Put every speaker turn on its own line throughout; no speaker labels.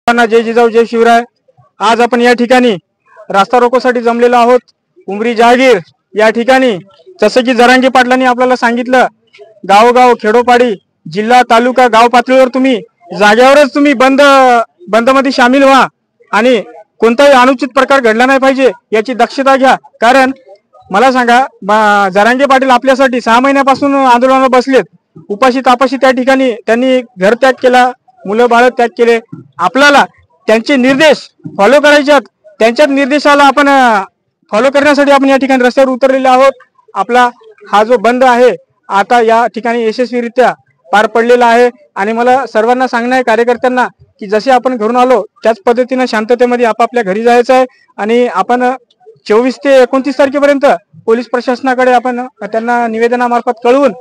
जय जिजाऊ जय शिवराय। आज आपण या ठिकाणी रास्ता रोकोसाठी जमलेलो आहोत उमरी जहागीर या ठिकाणी। जसं की जरांगे पाटलांनी आपल्याला सांगितलं, गावोगाव खेडोपाडी जिल्हा तालुका गाव पातळीवर तुम्ही जागेवरच तुम्ही बंद मध्ये सामील व्हा आणि कोणताही अनुचित प्रकार घडला नाही पाहिजे याची दक्षता घ्या। कारण मला सांगा, जरांगे पाटील आपल्यासाठी 6 महिन्यापासून आंदोलनावर बसलेत, उपाशी तापाशी त्या ठिकाणी त्यांनी घर त्याग केला, मुलं बाळ त्याग केले। आपल्याला त्यांचे निर्देश फॉलो करायचे, त्यांच्याच निर्देशाला आपण फॉलो करण्यासाठी आपण या ठिकाणी रस्त्यावर उतरलेले आहोत। आपला हा जो बंद आहे आता या ठिकाणी यशस्वीरित्या पार पडलेला आहे आणि मला सर्वांना सांगणं आहे, कार्यकर्त्यांना, की जसे आपण घरून आलो त्याच पद्धतीने शांततेमध्ये आपापल्या घरी जायचं आहे आणि आपण 24 ते 29 तारखेपर्यंत पोलीस प्रशासनाकडे आपण त्यांना निवेदनामार्फत कळवून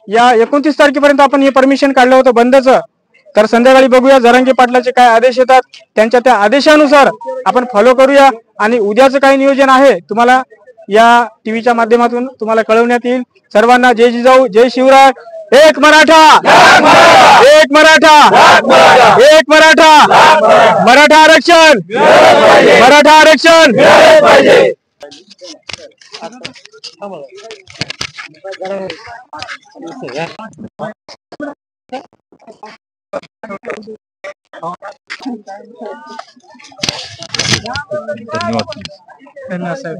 या 29 तारखेपर्यंत आपण हे परमिशन काढलं होतं बंदचं। तर संध्याकाळी बघूया जरांगे पाटलाचे काय आदेश येतात, त्यांच्या त्या आदेशानुसार आपण फॉलो करूया आणि उद्याचं काय नियोजन आहे तुम्हाला या टीव्हीच्या माध्यमातून तुम्हाला कळवण्यात येईल। सर्वांना जय जिजाऊ जय शिवराय। एक मराठा, एक मराठा, एक मराठा, मराठा आरक्षण, मराठा आरक्षण। धन्यवाद साहेब।